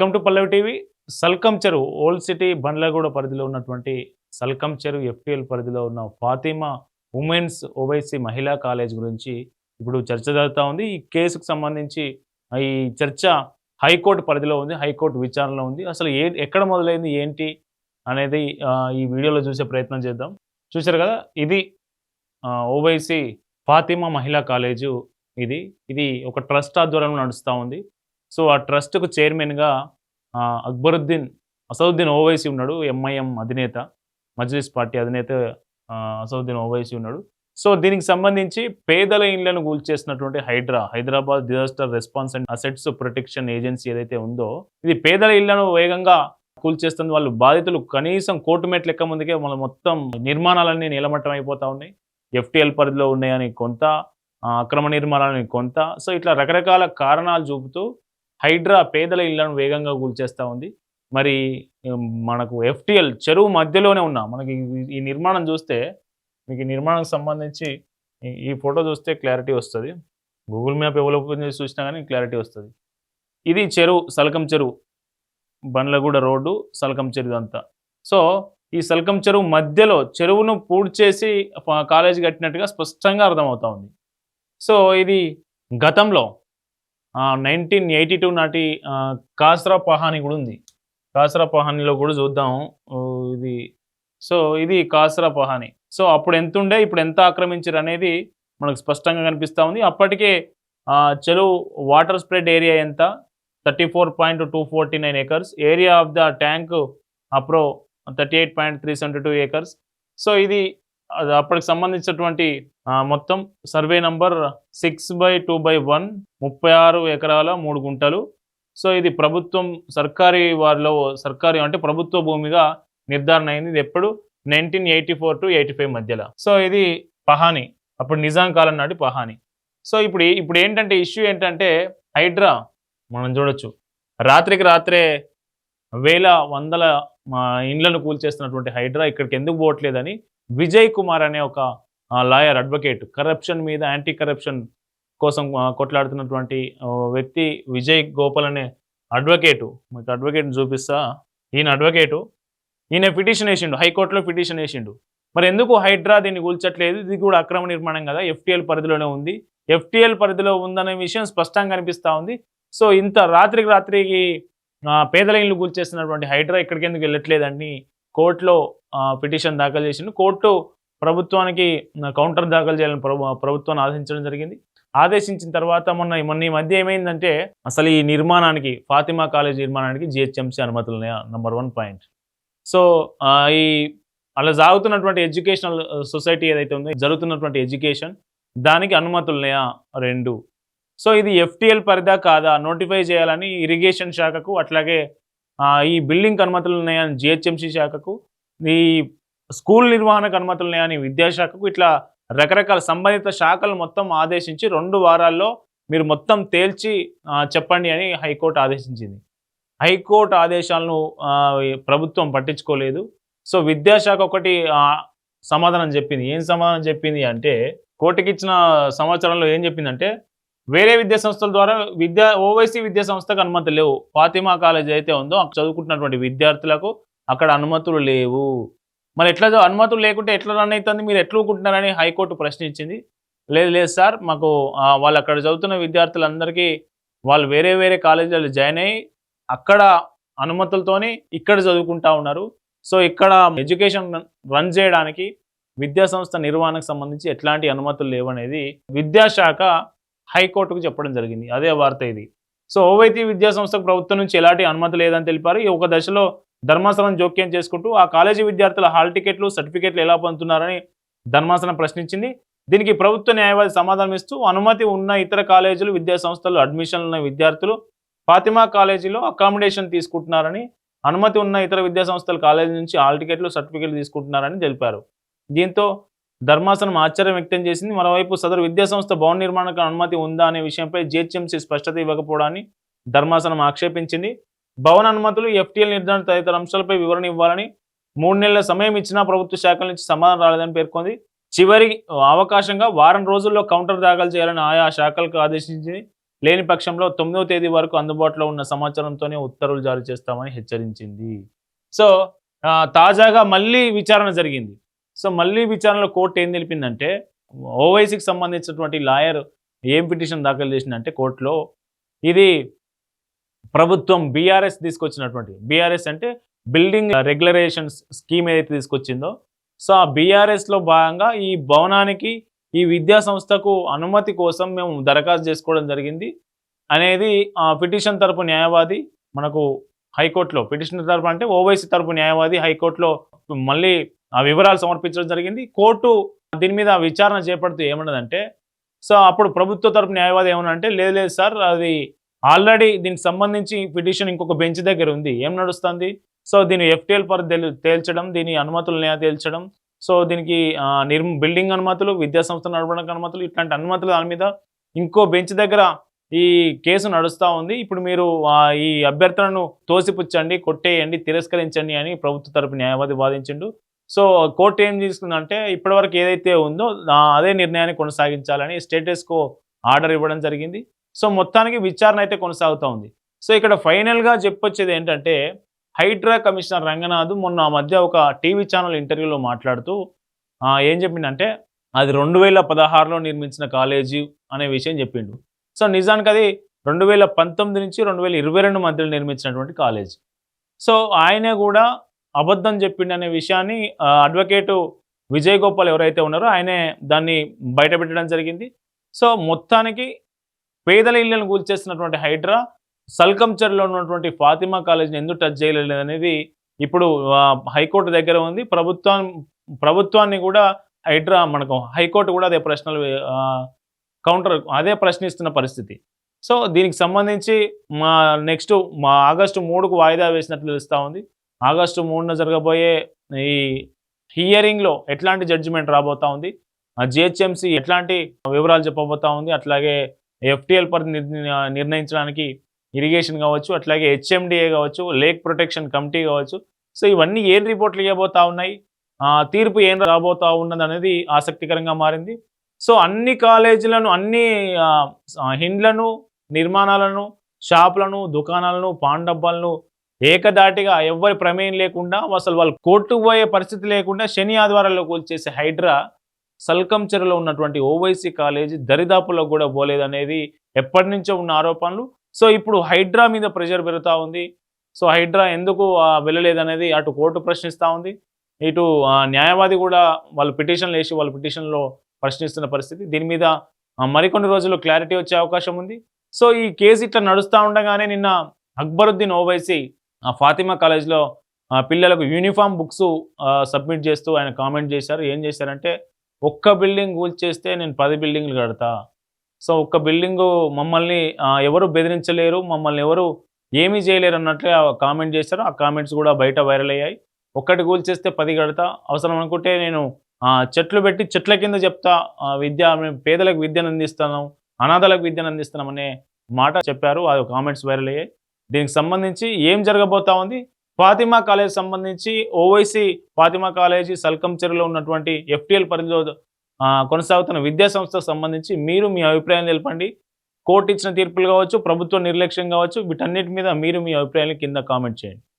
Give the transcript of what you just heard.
Welcome to Pallavi TV. Salkam చెరువు old city Bandlaguda పరిధిలో ఉన్నటువంటి సల్కం చెరువు ఎఫ్టీఎల్ పరిధిలో ఉన్న ఫాతిమా ఉమెన్స్ ఓవైసీ మహిళా కాలేజ్ గురించి ఇప్పుడు చర్చ జరుగుతూ ఉంది. ఈ కేసుకు సంబంధించి ఈ చర్చ హైకోర్టు పరిధిలో ఉంది, హైకోర్టు విచారణలో ఉంది. అసలు ఎక్కడ మొదలైంది ఏంటి అనేది ఈ వీడియోలో చూసే ప్రయత్నం చేద్దాం. చూశారు కదా, ఇది ఓవైసీ ఫాతిమా మహిళా కాలేజు. ఇది ఒక ట్రస్ట్ ఆధ్వర్యంలో నడుస్తూ ఉంది. సో ఆ ట్రస్ట్‌కు చైర్మన్‌గా అసదుద్దీన్ ఓవైసీ ఉన్నాడు. ఎంఐఎం అధినేత, మజ్లిస్ పార్టీ అధినేత అసదుద్దీన్ ఓవైసీ ఉన్నాడు. సో దీనికి సంబంధించి పేదల ఇళ్లను కూల్చేసినటువంటి Hyderabad disaster response and assets protection agency ఏదైతే ఉందో, ఇది పేదల ఇళ్లను వేగంగా కూల్చేస్తుంది. వాళ్ళు బాధితులు కనీసం కోర్టు మెట్లు ఎక్క ముందుకే మొత్తం నిర్మాణాలన్నీ నీలమట్టం అయిపోతూ ఉన్నాయి. ఎఫ్టీఎల్ పరిధిలో ఉన్నాయని కొంత, అక్రమ నిర్మాణాలని కొంత. సో ఇట్లా రకరకాల కారణాలు చూపుతూ పేదల ఇళ్లను వేగంగా కూల్చేస్తూ ఉంది. మరి మనకు ఎఫ్టీఎల్ చెరువు మధ్యలోనే ఉన్నా మనకి ఈ నిర్మాణం చూస్తే, మీకు ఈ నిర్మాణానికి సంబంధించి ఈ ఫోటో చూస్తే క్లారిటీ వస్తుంది. గూగుల్ మ్యాప్ ఎవరు ఓపెన్ చేసి చూసినా కానీ క్లారిటీ వస్తుంది. ఇది చెరువు, సల్కం చెరువు, బండ్లగూడ రోడ్డు, సల్కం చెరువు అంతా. సో ఈ సల్కం చెరువు మధ్యలో చెరువును పూడ్చేసి కాలేజీ కట్టినట్టుగా స్పష్టంగా అర్థమవుతా ఉంది. సో ఇది గతంలో 1982 నాటి కాస్రా పహాని కూడా ఉంది. కాస్రా పహానీలో కూడా చూద్దాం. ఇది కాస్రా పహాని. సో అప్పుడు ఎంత ఉండే, ఇప్పుడు ఎంత ఆక్రమించారు అనేది మనకు స్పష్టంగా కనిపిస్తూ ఉంది. అప్పటికే చెరువు వాటర్ స్ప్రెడ్ ఏరియా ఎంత, 34.249 acres. Area of the tank approx 38.372 acres. So ఇది అప్పటికి సంబంధించినటువంటి మొత్తం సర్వే నంబర్ 6/2/1 36 ఎకరాల 3 గుంటలు. సో ఇది ప్రభుత్వం సర్కారీ అంటే ప్రభుత్వ భూమిగా నిర్ధారణ అయింది. ఇది ఎప్పుడు 1984 to 85 మధ్యలో. సో ఇది పహాని, అప్పుడు నిజాం కాలం నాటి పహాని. సో ఇప్పుడు ఏంటంటే ఇష్యూ ఏంటంటే, హైడ్రా మనం చూడొచ్చు రాత్రికి రాత్రే వందల ఇండ్లను కూల్చేస్తున్నటువంటి హైడ్రా ఇక్కడికి ఎందుకు పోవట్లేదని విజయ్ కుమార్ అనే ఒక లాయర్, అడ్వకేట్, కరప్షన్ మీద యాంటీ కరప్షన్ కోసం కొట్లాడుతున్నటువంటి వ్యక్తి విజయ్ గోపాల్ అనే అడ్వకేటు. మీకు అడ్వకేట్ని చూపిస్తా. ఈయన పిటిషన్ వేసిండు, హైకోర్టులో పిటిషన్ వేసిండు. మరి ఎందుకు హైడ్రా దీన్ని కూల్చట్లేదు, ఇది కూడా అక్రమ నిర్మాణం కదా, ఎఫ్టీఎల్ పరిధిలోనే ఉంది, ఎఫ్టీఎల్ పరిధిలో ఉందనే విషయం స్పష్టంగా కనిపిస్తూ ఉంది. సో ఇంత రాత్రికి పేదల ఇళ్ళు కూల్చేస్తున్నటువంటి హైడ్రా ఇక్కడికి ఎందుకు వెళ్ళట్లేదని కోర్టులో పిటిషన్ దాఖలు చేసిండు. కోర్టు ప్రభుత్వానికి కౌంటర్ దాఖలు చేయాలని ప్రభుత్వాన్ని ఆదేశించడం జరిగింది. ఆదేశించిన తర్వాత మొన్న ఈ మధ్య ఏమైందంటే, అసలు ఈ నిర్మాణానికి, ఫాతిమా కాలేజ్ నిర్మాణానికి జిహెచ్ఎంసీ అనుమతులు ఉన్నాయా, నంబర్ 1 పాయింట్. సో అలా సాగుతున్నటువంటి ఎడ్యుకేషనల్ సొసైటీ ఏదైతే ఉందో, జరుగుతున్నటువంటి ఎడ్యుకేషన్, దానికి అనుమతులు ఉన్నాయా 2. సో ఇది ఎఫ్టీఎల్ పరిధా కాదా నోటిఫై చేయాలని ఇరిగేషన్ శాఖకు, అట్లాగే ఈ బిల్డింగ్ అనుమతులు ఉన్నాయని జిహెచ్ఎంసీ శాఖకు, ఈ స్కూల్ నిర్వహణకు అనుమతులు ఉన్నాయని విద్యాశాఖకు, ఇట్లా రకరకాల సంబంధిత శాఖలు మొత్తం ఆదేశించి 2 వారాల్లో మీరు మొత్తం తేల్చి చెప్పండి అని హైకోర్టు ఆదేశించింది. హైకోర్టు ఆదేశాలను ప్రభుత్వం పట్టించుకోలేదు. సో విద్యాశాఖ ఒకటి సమాధానం చెప్పింది. ఏం సమాధానం చెప్పింది అంటే, కోర్టుకి ఇచ్చిన సమాచారంలో ఏం చెప్పిందంటే, వేరే విద్యా సంస్థల ద్వారా ఓవైసీ విద్యా సంస్థకు అనుమతులు లేవు. ఫాతిమా కాలేజ్ అయితే ఉందో అక్కడ చదువుకుంటున్నటువంటి విద్యార్థులకు అక్కడ అనుమతులు లేవు. మరి ఎట్లా అనుమతులు లేకుంటే ఎట్లా రన్ అవుతుంది, మీరు ఎట్లా ఊకుంటున్నారని హైకోర్టు ప్రశ్నించింది. లేదు సార్, మాకు వాళ్ళు అక్కడ చదువుతున్న విద్యార్థులందరికీ వాళ్ళు వేరే కాలేజీలలో జాయిన్ అయ్యి అక్కడ అనుమతులతోని ఇక్కడ చదువుకుంటా ఉన్నారు. సో ఇక్కడ ఎడ్యుకేషన్ రన్ చేయడానికి విద్యా సంస్థ నిర్వహణకు సంబంధించి ఎట్లాంటి అనుమతులు లేవనేది విద్యాశాఖ హైకోర్టుకు చెప్పడం జరిగింది. అదే వార్త ఇది. సో ఓవైసీ విద్యా సంస్థకు ప్రభుత్వం నుంచి ఎలాంటి అనుమతి లేదని తెలిపారు. ఈ ఒక దశలో ధర్మాసనం జోక్యం చేసుకుంటూ ఆ కాలేజీ విద్యార్థుల హాల్ టికెట్లు, సర్టిఫికెట్లు ఎలా పొందుతున్నారని ధర్మాసనం ప్రశ్నించింది. దీనికి ప్రభుత్వ న్యాయవాది సమాధానం ఇస్తూ, అనుమతి ఉన్న ఇతర కాలేజీలు, విద్యా సంస్థలు అడ్మిషన్లు ఉన్న విద్యార్థులు ఫాతిమా కాలేజీలో అకామిడేషన్ తీసుకుంటున్నారని, అనుమతి ఉన్న ఇతర విద్యా సంస్థల కాలేజీ నుంచి హాల్ టికెట్లు, సర్టిఫికెట్లు తీసుకుంటున్నారని తెలిపారు. దీంతో ధర్మాసనం ఆశ్చర్యం వ్యక్తం చేసింది. మరోవైపు సదరు విద్యాసంస్థ భవన నిర్మాణానికి అనుమతి ఉందా అనే విషయంపై జిహెచ్ఎంసీ స్పష్టత ఇవ్వకపోవడాన్ని ధర్మాసనం ఆక్షేపించింది. భవన అనుమతులు, ఎఫ్టీఎల్ నిర్ధారణ తదితర అంశాలపై వివరణ ఇవ్వాలని 3 నెలల సమయం ఇచ్చినా ప్రభుత్వ శాఖల నుంచి సమాధానం రాలేదని పేర్కొంది. చివరి అవకాశంగా వారం రోజుల్లో కౌంటర్ దాఖలు చేయాలని ఆయా శాఖలకు ఆదేశించింది. లేని పక్షంలో 9వ తేదీ వరకు అందుబాటులో ఉన్న సమాచారంతోనే ఉత్తర్వులు జారీ చేస్తామని హెచ్చరించింది. సో, తాజాగా మళ్ళీ విచారణ జరిగింది. సో, మళ్ళీ విచారణలో కోర్టు ఏం తెలిపిందంటే, ఓవైసీకి సంబంధించినటువంటి లాయర్ ఏం పిటిషన్ దాఖలు చేసిందంటే కోర్టులో, ఇది ప్రభుత్వం బీఆర్ఎస్ తీసుకొచ్చినటువంటి, బీఆర్ఎస్ అంటే బిల్డింగ్ రెగ్యులరేషన్స్ స్కీమ్ ఏదైతే తీసుకొచ్చిందో, సో ఆ బీఆర్ఎస్లో భాగంగా ఈ భవనానికి, ఈ విద్యా సంస్థకు అనుమతి కోసం మేము దరఖాస్తు చేసుకోవడం జరిగింది అనేది పిటిషన్ తరపు న్యాయవాది మనకు హైకోర్టులో, పిటిషనర్ తరపు అంటే ఓవైసీ తరపు న్యాయవాది హైకోర్టులో మళ్ళీ ఆ వివరాలు సమర్పించడం జరిగింది. కోర్టు దీని మీద విచారణ చేపడుతూ ఏమన్నదంటే, సో అప్పుడు ప్రభుత్వ తరపు న్యాయవాది ఏమన్నా లేదు లేదు సార్, అది ఆల్రెడీ దీనికి సంబంధించి పిటిషన్ ఇంకొక బెంచ్ దగ్గర ఉంది, ఏం నడుస్తుంది, సో దీని ఎఫ్టీఎల్ పరిధి తేల్చడం, దీని అనుమతులు తేల్చడం, సో దీనికి బిల్డింగ్ అనుమతులు, విద్యా సంస్థ నడపడానికి అనుమతులు, ఇట్లాంటి అనుమతులు దాని మీద ఇంకో బెంచ్ దగ్గర ఈ కేసు నడుస్తూ ఉంది. ఇప్పుడు మీరు ఈ అభ్యర్థనను తోసిపుచ్చండి, కొట్టేయండి, తిరస్కరించండి అని ప్రభుత్వ తరపు న్యాయవాది వాదించిండు. సో కోర్టు ఏం తీసుకుందంటే, ఇప్పటివరకు ఏదైతే ఉందో అదే నిర్ణయాన్ని కొనసాగించాలని స్టేటస్ కో ఆర్డర్ ఇవ్వడం జరిగింది. సో మొత్తానికి విచారణ అయితే కొనసాగుతూ ఉంది. సో ఇక్కడ ఫైనల్గా చెప్పొచ్చేది ఏంటంటే, హైడ్రా కమిషనర్ రంగనాథ్ మొన్న మధ్య ఒక టీవీ ఛానల్ ఇంటర్వ్యూలో మాట్లాడుతూ ఏం చెప్పిండంటే, అది 2016లో నిర్మించిన కాలేజీ అనే విషయం చెప్పిండు. సో నిజానికి అది 2019 నుంచి 2022 మధ్యలో నిర్మించినటువంటి కాలేజ్. సో ఆయనే కూడా అబద్ధం చెప్పిండు అనే విషయాన్ని అడ్వకేటు విజయ్ గోపాల్ ఎవరైతే ఉన్నారో ఆయనే దాన్ని బయటపెట్టడం జరిగింది. సో మొత్తానికి పేదల ఇళ్లను కూల్చేస్తున్నటువంటి హైడ్రా సల్కంచర్లో ఉన్నటువంటి ఫాతిమా కాలేజీని ఎందుకు టచ్ చేయలేదు అనేది ఇప్పుడు హైకోర్టు దగ్గర ఉంది. ప్రభుత్వాన్ని కూడా హైడ్రా మనకు హైకోర్టు కూడా అదే ప్రశ్నలు అదే ప్రశ్నిస్తున్న పరిస్థితి. సో దీనికి సంబంధించి నెక్స్ట్ ఆగస్టు 3కు వాయిదా వేసినట్లు తెలుస్తూ ఉంది. ఆగస్టు 3న జరగబోయే ఈ హియరింగ్లో ఎట్లాంటి జడ్జిమెంట్ రాబోతా ఉంది, జిహెచ్ఎంసీ ఎట్లాంటి వివరాలు చెప్పబోతా ఉంది, అట్లాగే ఎఫ్టీఎల్ పరిధి నిర్ణయించడానికి ఇరిగేషన్ కావచ్చు, అట్లాగే హెచ్ఎండిఏ కావచ్చు, లేక్ ప్రొటెక్షన్ కమిటీ కావచ్చు, సో ఇవన్నీ ఏం రిపోర్ట్లు ఇవ్వబోతా ఉన్నాయి, తీర్పు ఏం రాబోతా ఉన్నది అనేది ఆసక్తికరంగా మారింది. సో అన్ని కాలేజీలను, అన్ని ఇండ్లను, నిర్మాణాలను, షాపులను, దుకాణాలను, పాన్ డబ్బాలను ఏకదాటిగా ఎవరి ప్రమేయం లేకుండా అసలు వాళ్ళు కోర్టుకు పోయే పరిస్థితి లేకుండా శని ఆదివారాల్లో కూల్చేసే హైడ్రా సల్కంచెరులో ఉన్నటువంటి ఓవైసీ కాలేజీ దరిదాపుల్లో కూడా పోలేదనేది ఎప్పటి నుంచో ఉన్న ఆరోపణలు. సో ఇప్పుడు హైడ్రా మీద ప్రెషర్ పెరుగుతూ ఉంది. సో హైడ్రా ఎందుకు వెళ్ళలేదనేది అటు కోర్టు ప్రశ్నిస్తూ ఉంది, ఇటు న్యాయవాది కూడా వాళ్ళు పిటిషన్లు వేసి వాళ్ళ పిటిషన్లో ప్రశ్నిస్తున్న పరిస్థితి. దీని మీద మరికొన్ని రోజుల్లో క్లారిటీ వచ్చే అవకాశం ఉంది. సో ఈ కేసు ఇట్లా నడుస్తూ ఉండగానే నిన్న అక్బరుద్దీన్ ఓవైసీ ఫాతిమా కాలేజ్లో పిల్లలకు యూనిఫామ్ బుక్స్ సబ్మిట్ చేస్తూ ఆయన కామెంట్ చేశారు. ఏం చేశారంటే, ఒక్క బిల్డింగ్ కూల్చేస్తే నేను 10 బిల్డింగ్లు కడతా, సో ఒక్క బిల్డింగు మమ్మల్ని ఎవరు బెదిరించలేరు, మమ్మల్ని ఎవరు ఏమీ చేయలేరు అన్నట్లే కామెంట్ చేశారు. ఆ కామెంట్స్ కూడా బయట వైరల్ అయ్యాయి. ఒక్కటి కూల్చేస్తే 10 కడతా, అవసరం అనుకుంటే నేను చెట్లు పెట్టి చెట్ల కింద చెప్తా, పేదలకు విద్యను అందిస్తున్నాం, అనాథలకు విద్యను అందిస్తున్నాం అనే మాట చెప్పారు. అది కామెంట్స్ వైరల్ అయ్యాయి. దీనికి సంబంధించి ఏం జరగబోతా ఉంది, ఫాతిమా కాలేజ్ సంబంధించి ఓవైసీ ఫాతిమా కాలేజీ సల్కంచెరులో ఉన్నటువంటి ఎఫ్టీఎల్ పరిధిలో కొనసాగుతున్న విద్యా సంస్థకు సంబంధించి మీరు మీ అభిప్రాయం తెలపండి. కోర్టు ఇచ్చిన తీర్పులు కావచ్చు, ప్రభుత్వ నిర్లక్ష్యం కావచ్చు, వీటన్నిటి మీద మీరు మీ అభిప్రాయాన్ని కింద కామెంట్ చేయండి.